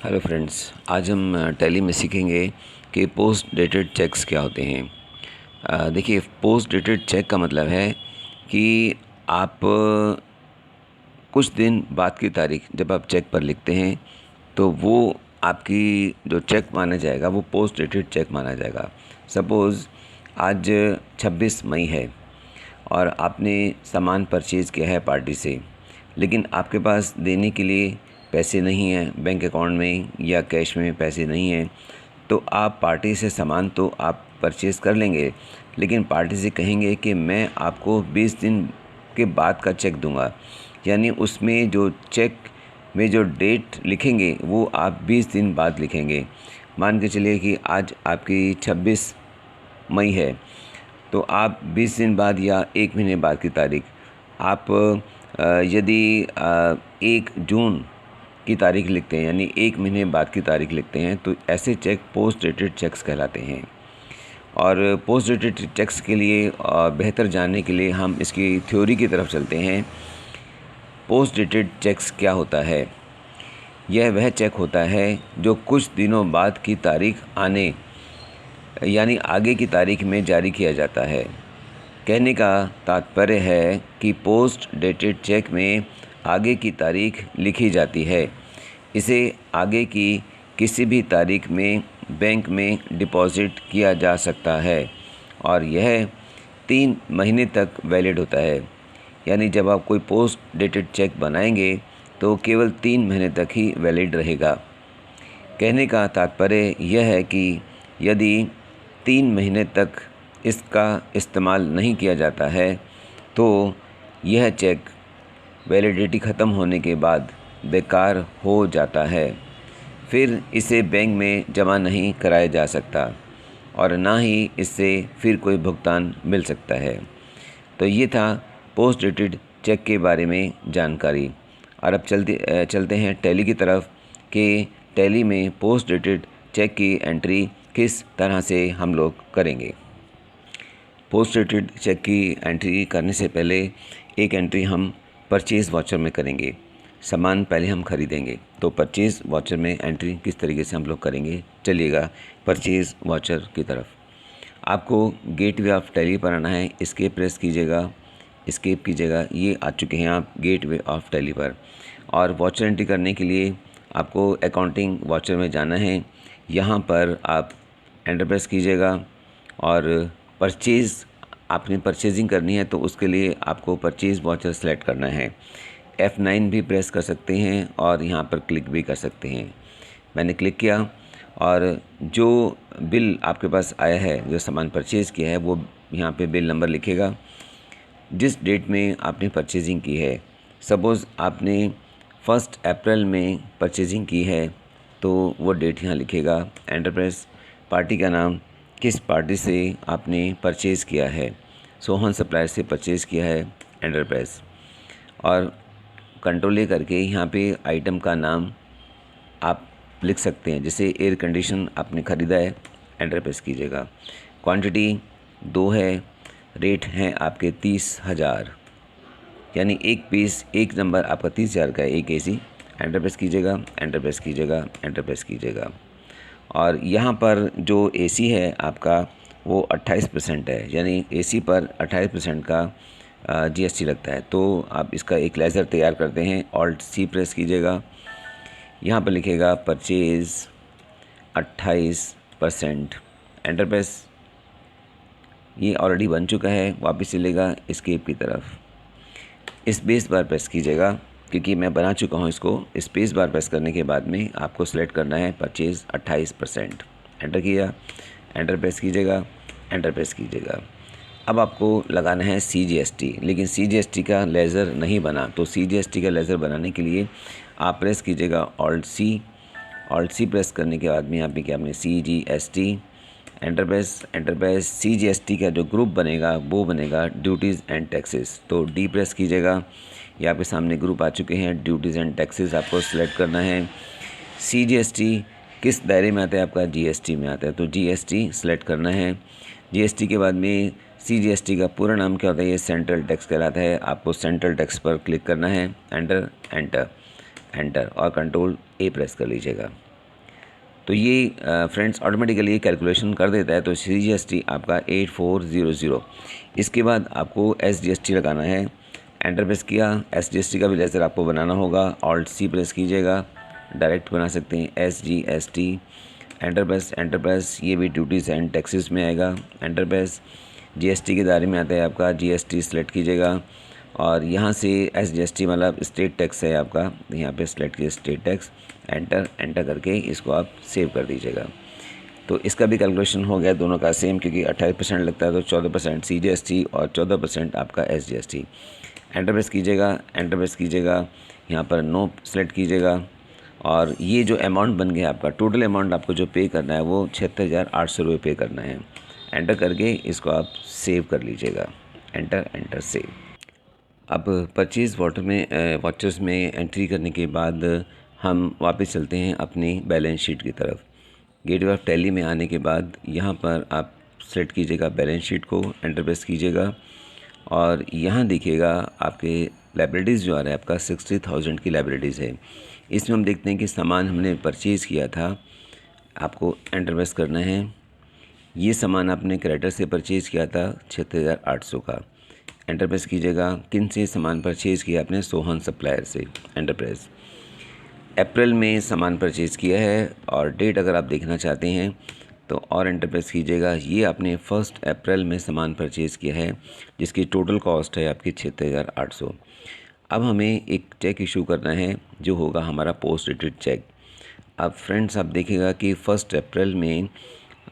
Hello friends, आज हम tally में सीखेंगे कि पोस्ट डेटेड चेक्स क्या होते हैं। देखिए, पोस्ट डेटेड चेक का मतलब है कि आप कुछ दिन बाद की तारीख जब आप चेक पर लिखते हैं तो वो आपकी जो चेक माना जाएगा वो पोस्ट डेटेड चेक माना जाएगा। सपोज़ आज 26 मई है और आपने सामान परचेज़ किया है पार्टी से, लेकिन आपके पास देने के लिए पैसे नहीं हैं, बैंक अकाउंट में या कैश में पैसे नहीं हैं, तो आप पार्टी से सामान तो आप परचेज़ कर लेंगे, लेकिन पार्टी से कहेंगे कि मैं आपको 20 दिन के बाद का चेक दूंगा। यानी उसमें जो चेक में जो डेट लिखेंगे वो आप 20 दिन बाद लिखेंगे। मान के चलिए कि आज आपकी 26 मई है, तो आप 20 दिन बाद या 1 महीने बाद की तारीख आप यदि 1 जून की तारीख लिखते हैं, यानी 1 महीने बाद की तारीख लिखते हैं, तो ऐसे चेक पोस्ट डेटेड चेक्स कहलाते हैं। और पोस्ट डेटेड चेक्स के लिए बेहतर जानने के लिए हम इसकी थ्योरी की तरफ चलते हैं। पोस्ट डेटेड चेक्स क्या होता है? यह वह चेक होता है जो कुछ दिनों बाद की तारीख आने यानी आगे की तारीख में जारी किया जाता है। कहने का तात्पर्य है कि पोस्ट डेटेड चेक में आगे की तारीख लिखी जाती है। इसे आगे की किसी भी तारीख में बैंक में डिपॉज़िट किया जा सकता है और यह 3 महीने तक वैलिड होता है। यानी जब आप कोई पोस्ट डेटेड चेक बनाएंगे तो केवल 3 महीने तक ही वैलिड रहेगा। कहने का तात्पर्य यह है कि यदि 3 महीने तक इसका इस्तेमाल नहीं किया जाता है तो यह चेक वैलिडिटी ख़त्म होने के बाद बेकार हो जाता है। फिर इसे बैंक में जमा नहीं कराया जा सकता और ना ही इससे फिर कोई भुगतान मिल सकता है। तो ये था पोस्ट डेटेड चेक के बारे में जानकारी। और अब चलते हैं टैली की तरफ कि टैली में पोस्ट डेटेड चेक की एंट्री किस तरह से हम लोग करेंगे। पोस्ट डेटेड चेक की एंट्री करने से पहले एक एंट्री हम परचेज़ वाउचर में करेंगे। सामान पहले हम खरीदेंगे, तो परचेज़ वाउचर में एंट्री किस तरीके से हम लोग करेंगे, चलिएगा परचेज़ वाउचर की तरफ। आपको गेटवे ऑफ टैली पर आना है, एस्केप प्रेस कीजिएगा, एस्केप कीजिएगा। ये आ चुके हैं आप गेटवे ऑफ टैली पर। और वाउचर एंट्री करने के लिए आपको अकाउंटिंग वाउचर में जाना है। यहाँ पर आप एंटर प्रेस कीजिएगा और आपने परचेजिंग करनी है तो उसके लिए आपको परचेज़ वाउचर सेलेक्ट करना है। F9 भी प्रेस कर सकते हैं और यहाँ पर क्लिक भी कर सकते हैं। मैंने क्लिक किया और जो बिल आपके पास आया है, जो सामान परचेज़ किया है, वो यहाँ पे बिल नंबर लिखेगा जिस डेट में आपने परचेजिंग की है। सपोज़ आपने 1 अप्रैल में परचेजिंग की है तो वो डेट यहाँ लिखेगा। एंटर प्रेस, पार्टी का नाम, किस पार्टी से आपने परचेज़ किया है, सोहन सप्लायर से परचेज़ किया है, एंटर प्रेस। और कंट्रोल ए करके यहाँ पे आइटम का नाम आप लिख सकते हैं। जैसे एयर कंडीशन आपने ख़रीदा है, एंटर प्रेस कीजिएगा। क्वांटिटी 2 है, रेट हैं आपके 30,000, यानी एक पीस, एक नंबर आपका 30,000 का है, एक एसी। एंटर प्रेस कीजिएगा, एंटर प्रेस कीजिएगा, एंटर प्रेस कीजिएगा। और यहाँ पर जो एसी है आपका वो 28% है, यानी एसी पर 28% का जीएसटी लगता है। तो आप इसका एक लेज़र तैयार करते हैं। ऑल्ट सी प्रेस कीजिएगा, यहाँ पर लिखेगा परचेज़ 28%, एंटर प्रेस। ये ऑलरेडी बन चुका है, वापस चलेगा एस्केप की तरफ। स्पेस बार प्रेस कीजिएगा क्योंकि मैं बना चुका हूँ इसको। स्पेस बार प्रेस करने के बाद में आपको सेलेक्ट करना है परचेज़ 28%। एंटर किया, एंटर प्रेस कीजिएगा, एंटर प्रेस कीजिएगा। अब आपको लगाना है CGST, लेकिन CGST का लेज़र नहीं बना, तो CGST का लेज़र बनाने के लिए आप प्रेस कीजिएगा ऑल्ट सी प्रेस करने के बाद में यहाँ पे क्या आपने CGST, एंटर प्रेस। CGST का जो ग्रुप बनेगा वो बनेगा ड्यूटीज़ एंड टैक्सेस, तो डी प्रेस कीजिएगा। यहाँ पे सामने ग्रुप आ चुके हैं, ड्यूटीज़ एंड टैक्सेस आपको सेलेक्ट करना है। CGST किस दायरे में आता है आपका, GST में आता है, तो GST सेलेक्ट करना है। GST के बाद में CGST का पूरा नाम क्या होता है, ये सेंट्रल टैक्स कहलाता है। आपको सेंट्रल टैक्स पर क्लिक करना है, एंटर और कंट्रोल ए प्रेस कर लीजिएगा। तो ये फ्रेंड्स ऑटोमेटिकली कैलकुलेशन कर देता है। तो CGST आपका 8400। इसके बाद आपको SGST लगाना है। एंटर प्रेस किया। SGST का भी लेजर आपको बनाना होगा। ऑल्ट C प्रेस कीजिएगा, डायरेक्ट बना सकते हैं SGST। एंटर प्रेस ये भी ड्यूटीज़ एंड टैक्सेस में आएगा। एंटर प्रेस GST के दायरे में आता है आपका। GST सेलेक्ट कीजिएगा और यहाँ से SGST मतलब स्टेट टैक्स है आपका, यहाँ पे सेलेक्ट कीजिए स्टेट टैक्स। एंटर करके इसको आप सेव कर दीजिएगा। तो इसका भी कैलकुलेशन हो गया दोनों का सेम, क्योंकि 28% लगता है तो 14% CGST और 14% आपका SGST। एंटर प्रेस कीजिएगा, यहाँ पर नो सेलेक्ट कीजिएगा और ये जो अमाउंट बन गया आपका, टोटल अमाउंट आपको जो पे करना है वो 76,800 रुपये पे करना है। एंटर करके इसको आप सेव कर लीजिएगा। Enter save. अब परचेज़ वाचर्स में एंट्री करने के बाद हम वापस चलते हैं अपनी बैलेंस शीट की तरफ। गेटवे ऑफ टैली में आने के बाद यहाँ पर आप सेलेक्ट कीजिएगा बैलेंस शीट को। एंटर प्रेस कीजिएगा और यहाँ देखिएगा आपके लाइबिलिटीज़ जो आ रहा है आपका 60,000 की लाइबिलिटीज़ है। इसमें हम देखते हैं कि सामान हमने परचेज़ किया था, आपको एंटर प्रेस करना है। ये सामान आपने क्रेडिटर से परचेज़ किया था 76,800 का। एंटर प्रेस कीजिएगा। किन से सामान परचेज़ किया आपने? सोहन सप्लायर से। Enter press. अप्रैल में सामान परचेज़ किया है और डेट अगर आप देखना चाहते हैं तो और एंटर प्रेस कीजिएगा। ये आपने 1 अप्रैल में सामान परचेज़ किया है जिसकी टोटल कॉस्ट है आपकी 76,800। अब हमें एक चेक इशू करना है जो होगा हमारा पोस्ट डेटेड चेक। अब फ्रेंड्स आप देखिएगा कि 1 अप्रैल में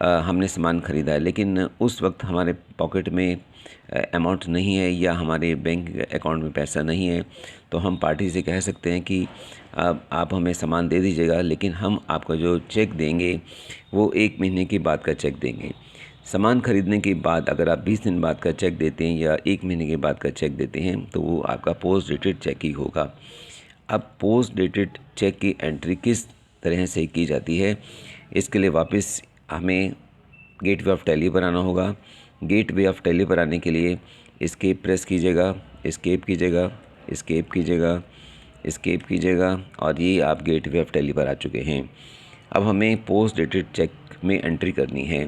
हमने सामान ख़रीदा है, लेकिन उस वक्त हमारे पॉकेट में अमाउंट नहीं है या हमारे बैंक अकाउंट में पैसा नहीं है, तो हम पार्टी से कह सकते हैं कि आप हमें सामान दे दीजिएगा, लेकिन हम आपका जो चेक देंगे वो 1 महीने के बाद का चेक देंगे। सामान ख़रीदने के बाद अगर आप 20 दिन बाद का चेक देते हैं या 1 महीने के बाद का चेक देते हैं तो वो आपका पोस्ट डेटेड चेक ही होगा। अब पोस्ट डेटेड चेक की एंट्री किस तरह से की जाती है, इसके लिए वापस हमें गेटवे ऑफ टैली पर आना होगा। गेटवे ऑफ टैली पर आने के लिए एस्केप प्रेस कीजिएगा, एस्केप कीजिएगा और ये आप गेटवे ऑफ टैली पर आ चुके हैं। अब हमें पोस्ट डेटेड चेक में एंट्री करनी है,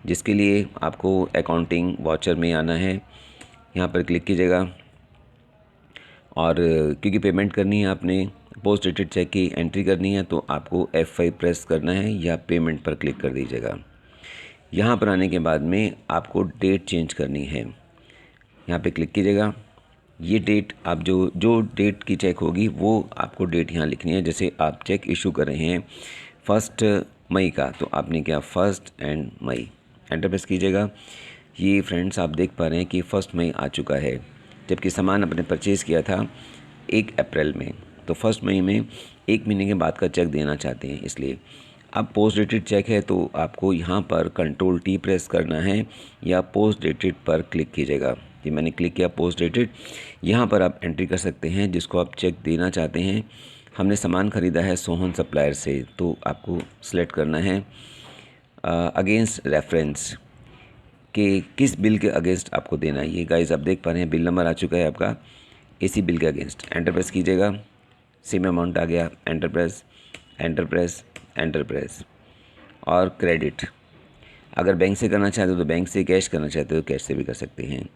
जिसके लिए आपको अकाउंटिंग वाचर में आना है। यहाँ पर क्लिक कीजिएगा और क्योंकि पेमेंट करनी है, आपने पोस्ट डेटेड चेक की एंट्री करनी है, तो आपको F5 प्रेस करना है या पेमेंट पर क्लिक कर दीजिएगा। यहाँ पर आने के बाद में आपको डेट चेंज करनी है, यहाँ पे क्लिक कीजिएगा। ये डेट आप जो डेट की चेक होगी वो आपको डेट यहाँ लिखनी है। जैसे आप चेक इशू कर रहे हैं 1 मई का, तो आपने क्या 1 एंड मई। एंटर प्रेस कीजिएगा। ये फ्रेंड्स आप देख पा रहे हैं कि 1 मई आ चुका है, जबकि सामान आपने परचेज़ किया था 1 अप्रैल में, तो 1 मई में 1 महीने के बाद का चेक देना चाहते हैं। इसलिए अब पोस्ट डेटेड चेक है तो आपको यहाँ पर Ctrl+T प्रेस करना है या पोस्ट डेटेड पर क्लिक कीजिएगा। ये मैंने क्लिक किया पोस्ट डेटेड। यहाँ पर आप एंट्री कर सकते हैं जिसको आप चेक देना चाहते हैं। हमने सामान ख़रीदा है सोहन सप्लायर से, तो आपको सेलेक्ट करना है अगेंस्ट रेफरेंस कि किस बिल के अगेंस्ट आपको देना है। ये गाइस आप देख पा रहे हैं बिल नंबर आ चुका है आपका इसी बिल के अगेंस्ट। एंटर प्रेस कीजिएगा। सेम अमाउंट आ गया। एंटर प्रेस और क्रेडिट। अगर बैंक से करना चाहते हो तो बैंक से, कैश करना चाहते हो कैश से भी कर सकते हैं।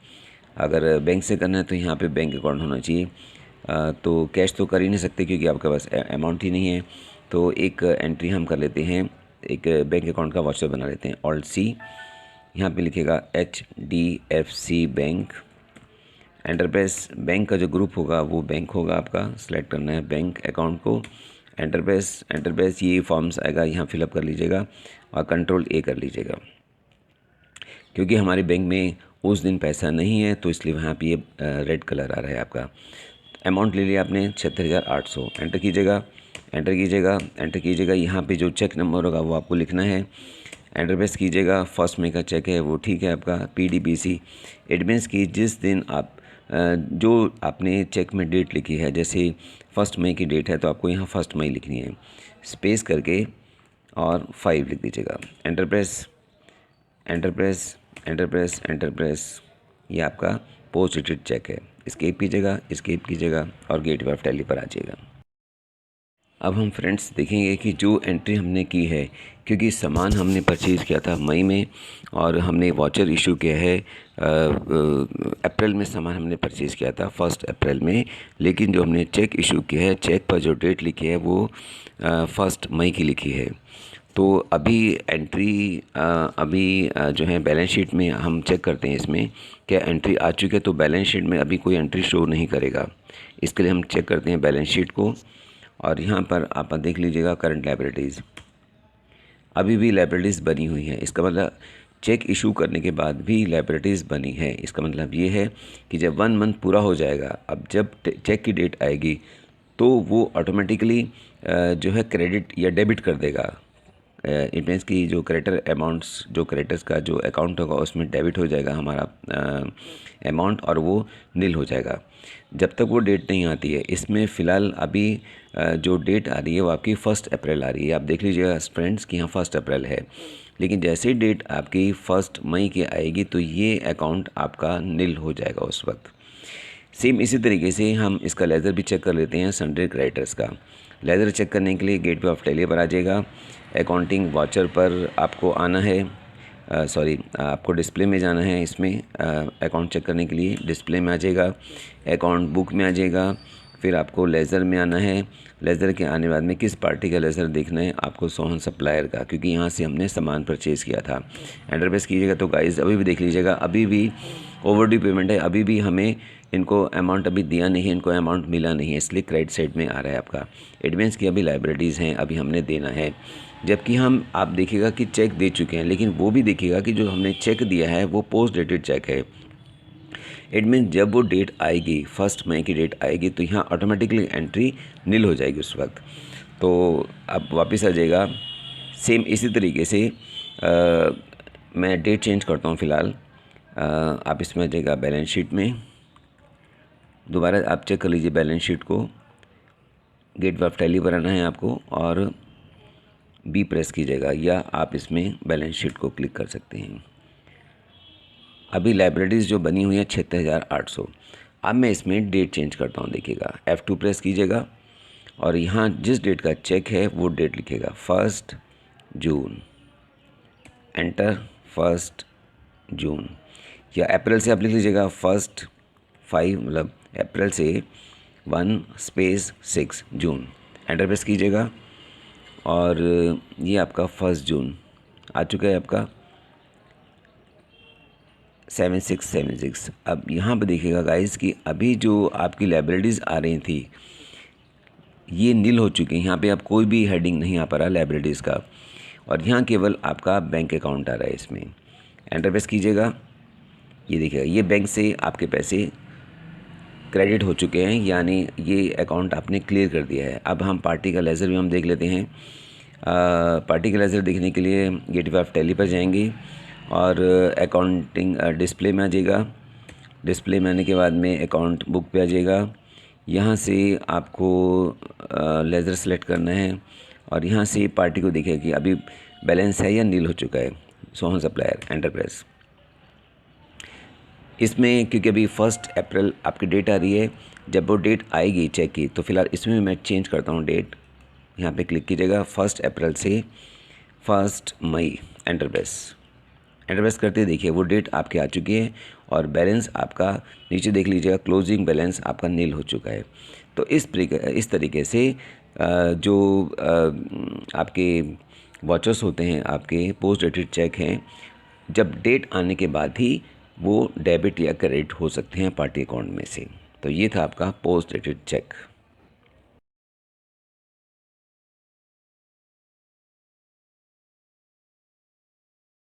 अगर बैंक से करना है तो यहाँ पे बैंक अकाउंट होना चाहिए। तो कैश तो कर ही नहीं सकते क्योंकि आपके पास अमाउंट ही नहीं है। तो एक एंट्री हम कर लेते हैं, एक बैंक अकाउंट का वाउचर बना लेते हैं। Alt+C, यहाँ पे लिखेगा HDFC bank. Enter press. Bank का जो ग्रुप होगा वो बैंक होगा आपका, सेलेक्ट करना है बैंक अकाउंट को। Enter press. ये फॉर्म्स आएगा, यहाँ फिलअप कर लीजिएगा और Ctrl+A कर लीजिएगा। क्योंकि हमारे बैंक में उस दिन पैसा नहीं है तो इसलिए वहाँ पे ये रेड कलर आ रहा है आपका। अमाउंट ले लिया आपने 76,800। एंटर कीजिएगा। यहाँ पे जो चेक नंबर होगा वो आपको लिखना है। एंटर प्रेस कीजिएगा। 1 मई का चेक है वो ठीक है आपका PDBC। इट मीन्स कि जिस दिन आप जो आपने चेक में डेट लिखी है, जैसे 1 मई की डेट है तो आपको यहाँ 1 मई लिखनी है, स्पेस करके और 5 लिख दीजिएगा। Enter press. ये आपका पोस्ट डेटेड चेक है। एस्केप कीजिएगा और गेटवे ऑफ टैली पर आ जाइएगा। अब हम फ्रेंड्स देखेंगे कि जो एंट्री हमने की है, क्योंकि सामान हमने परचेज़ किया था मई में और हमने वाउचर इशू किया है अप्रैल में, सामान हमने परचेज़ किया था 1 अप्रैल में, लेकिन जो हमने चेक इशू किया है, चेक पर जो डेट लिखी है वो 1 मई की लिखी है। तो अभी एंट्री जो है बैलेंस शीट में हम चेक करते हैं इसमें क्या एंट्री आ चुकी है, तो बैलेंस शीट में अभी कोई एंट्री शो नहीं करेगा। इसके लिए हम चेक करते हैं बैलेंस शीट को, और यहाँ पर आप देख लीजिएगा करंट लायबिलिटीज़, अभी भी लायबिलिटीज़ बनी हुई है। इसका मतलब चेक इशू करने के बाद भी लायबिलिटीज़ बनी है। इसका मतलब ये है कि जब 1 मंथ पूरा हो जाएगा, अब जब चेक की डेट आएगी तो वो ऑटोमेटिकली जो है क्रेडिट या डेबिट कर देगा। इट मीन्स कि जो क्रेडिटर अमाउंट्स, जो क्रेडिटर्स का जो अकाउंट होगा उसमें डेबिट हो जाएगा हमारा अमाउंट, और वो नील हो जाएगा जब तक वो डेट नहीं आती है। इसमें फ़िलहाल अभी जो डेट आ रही है वो आपकी 1 अप्रैल आ रही है। आप देख लीजिएगा फ्रेंड्स कि यहाँ 1 अप्रैल है, लेकिन जैसे ही डेट आपकी 1 मई की आएगी तो ये अकाउंट आपका नील हो जाएगा उस वक्त। सेम इसी तरीके से हम इसका लेज़र भी चेक कर लेते हैं सन्ड्री क्रेडिटर्स का। लेज़र चेक करने के लिए गेटवे ऑफ टैली पर आ जाएगा, अकाउंटिंग वाउचर पर आपको आना है, आपको डिस्प्ले में जाना है। इसमें अकाउंट चेक करने के लिए डिस्प्ले में आ जाएगा, अकाउंट बुक में आ जाएगा, फिर आपको लेज़र में आना है। लेज़र के आने बाद में किस पार्टी का लेज़र देखना है आपको, सोहन सप्लायर का, क्योंकि यहाँ से हमने सामान परचेज़ किया था। एंटर प्रेस कीजिएगा तो गाइस अभी भी देख लीजिएगा, अभी भी ओवरड्यू पेमेंट है, अभी भी हमें इनको अमाउंट अभी दिया नहीं है, इनको अमाउंट मिला नहीं है, इसलिए क्रेडिट साइड में आ रहा है आपका। इट मीन्स कि अभी लायबिलिटीज़ हैं, अभी हमने देना है। जबकि हम आप देखिएगा कि चेक दे चुके हैं, लेकिन वो भी देखिएगा कि जो हमने चेक दिया है वो पोस्ट डेटेड चेक है। इट मीन जब वो डेट आएगी 1 मई की डेट आएगी तो यहाँ ऑटोमेटिकली एंट्री नील हो जाएगी उस वक्त। तो अब वापस आ जाएगा सेम इसी तरीके से मैं डेट चेंज करता हूँ फ़िलहाल। आप इसमें आ जाएगा बैलेंस शीट में, दोबारा आप चेक कर लीजिए बैलेंस शीट को, गेटवे ऑफ टैली पर आना है आपको और बी प्रेस कीजिएगा, या आप इसमें बैलेंस शीट को क्लिक कर सकते हैं। अभी लायबिलिटीज़ जो बनी हुई है 76,800। अब मैं इसमें डेट चेंज करता हूँ, देखिएगा F2 प्रेस कीजिएगा और यहाँ जिस डेट का चेक है वो डेट लिखिएगा 1 जून, एंटर 1 जून, या अप्रैल से आप लिख लीजिएगा 1/5 मतलब अप्रैल से 1 जून, एंटर प्रेस कीजिएगा और ये आपका 1 जून आ चुका है आपका 7676। अब यहाँ पर देखिएगा गाइस कि अभी जो आपकी लायबिलिटीज़ आ रही थी ये नील हो चुकी हैं। यहाँ पे आप कोई भी हेडिंग नहीं आ पा रहा लायबिलिटीज़ का, और यहाँ केवल आपका बैंक अकाउंट आ रहा है। इसमें एंटर प्रेस कीजिएगा, ये देखिएगा ये बैंक से आपके पैसे क्रेडिट हो चुके हैं, यानी ये अकाउंट आपने क्लियर कर दिया है। अब हम पार्टी का लेज़र भी हम देख लेते हैं। पार्टी का लेज़र देखने के लिए गेटवे ऑफ टैली पर जाएंगे और अकाउंटिंग डिस्प्ले में आ जाएगा। डिस्प्ले में आने के बाद में अकाउंट बुक पे आ जाएगा। यहाँ से आपको लेज़र सेलेक्ट करना है और यहाँ से पार्टी को देखिए कि अभी बैलेंस है या नील हो चुका है, सोहन सप्लायर, एंटर प्रेस। इसमें क्योंकि अभी 1 अप्रैल आपकी डेट आ रही है, जब वो डेट आएगी चेक की तो फ़िलहाल इसमें मैं चेंज करता हूँ डेट। यहाँ पे क्लिक कीजिएगा 1 अप्रैल से 1 मई, एंटर प्रेस। एंटर प्रेस करते देखिए वो डेट आपकी आ चुकी है और बैलेंस आपका नीचे देख लीजिएगा, क्लोजिंग बैलेंस आपका नील हो चुका है। तो इस तरीके से जो आपके वाचर्स होते हैं, आपके पोस्ट डेटेड चेक हैं, जब डेट आने के बाद ही वो डेबिट या क्रेडिट हो सकते हैं पार्टी अकाउंट में से। तो ये था आपका पोस्ट डेटेड चेक।